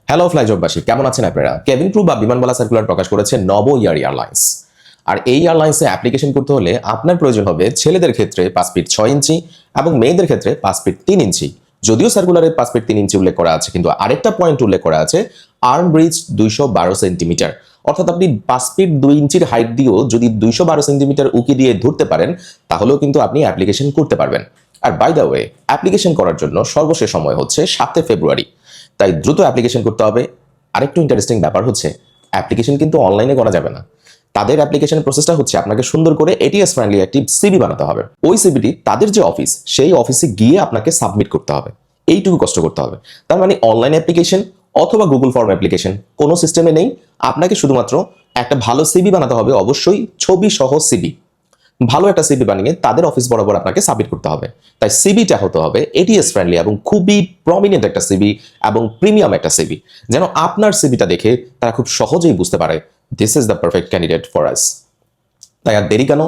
Hello ফ্লাইজবাসী, কেমন আছেন আপনারা? কেবিন ক্রু বা বিমানবালা সার্কুলার প্রকাশ করেছে নব ইয়ার এয়ারলাইন্স। আর এই এয়ারলাইন্সে অ্যাপ্লিকেশন করতে হলে আপনার প্রয়োজন হবে ছেলেদের ক্ষেত্রে 5 ফিট 6 ইঞ্চি এবং মেয়েদের ক্ষেত্রে 5 ফিট 3 ইঞ্চি। যদিও সার্কুলারে 5 ফিট 3 ইঞ্চি উল্লেখ করা আছে, কিন্তু আরেকটা পয়েন্ট উল্লেখ করা আছে, আর্ম ব্রিজ 212 সেন্টিমিটার। অর্থাৎ আপনি 5 ফিট 2 ইঞ্চির হাইট দিয়েও যদি 212 সেন্টিমিটার উকি দিয়ে ধরতে পারেন, তাহলেও কিন্তু আপনি অ্যাপ্লিকেশন করতে পারবেন। আর বাই দ্য ওয়ে, অ্যাপ্লিকেশন করার জন্য সর্বশেষ সময় হচ্ছে 7 ফেব্রুয়ারি। তাই দ্রুত অ্যাপ্লিকেশন করতে হবে। আরেকটু ইন্টারেস্টিং ব্যাপার হচ্ছে, অ্যাপ্লিকেশন কিন্তু অনলাইনে করা যাবে না। তাদের অ্যাপ্লিকেশন প্রসেসটা হচ্ছে আপনাকে সুন্দর করে এটিএস ফ্রেন্ডলি একটি সিভি বানাতে হবে। ওই সিভিটি তাদের যে অফিস, সেই অফিসে গিয়ে আপনাকে সাবমিট করতে হবে। এইটুকু কষ্ট করতে হবে। তার মানে অনলাইন অ্যাপ্লিকেশন অথবা গুগল ফর্ম অ্যাপ্লিকেশন কোনো সিস্টেমে নেই। আপনাকে শুধুমাত্র একটা ভালো সিভি বানাতে হবে, অবশ্যই ছবি সহ সিভি। ভালো একটা সিভি বানিয়ে তাদের অফিস বরাবর আপনাকে সাবমিট করতে হবে। তাই সিভিটা হতে হবে এটিএস ফ্রেন্ডলি এবং খুবই প্রমিনেন্ট একটা সিভি এবং প্রিমিয়াম একটা সিভি, যেন আপনার সিভিটা দেখে তারা খুব সহজেই বুঝতে পারে this is the perfect candidate for us. তাই আর দেরি কেন?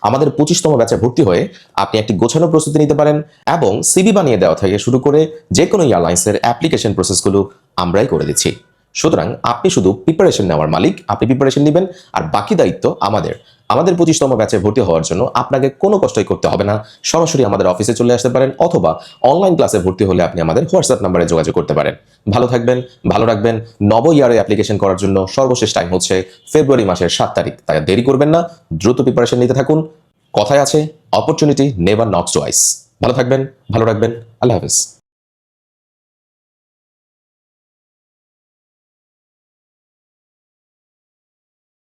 আমাদের 25তম ব্যাচে ভর্তি হয়ে আপনি একটি গোছানো প্রস্তুতি নিতে পারেন এবং সিভি বানিয়ে দেওয়া থেকে শুরু করে যে কোনো এয়ারলাইন্সের অ্যাপ্লিকেশন প্রসেসগুলো আমরাই করে দিচ্ছি। সুতরাং আপনি শুধু প্রিপারেশন নেওয়ার মালিক, আপনি প্রিপারেশন নেবেন, আর বাকি দায়িত্ব আমাদের। আমাদের 25তম ব্যাচে ভর্তি হওয়ার জন্য আপনাকে কোনো কষ্টই করতে হবে না। সরাসরি আমাদের অফিসে চলে আসতে পারেন, অথবা অনলাইন ক্লাসে ভর্তি হলে আপনি আমাদের হোয়াটসঅ্যাপ নাম্বারে যোগাযোগ করতে পারেন। ভালো থাকবেন, ভালো রাখবেন। নব ইয়ারে অ্যাপ্লিকেশন করার জন্য সর্বশেষ টাইম হচ্ছে ফেব্রুয়ারি মাসের 7 তারিখ। তাই দেরি করবেন না, দ্রুত প্রিপারেশন নিতে থাকুন। কথায় আছে, অপরচুনিটি নেভার নটস টুয়াইস। ভালো থাকবেন, ভালো রাখবেন। আল্লাহ হাফেজ।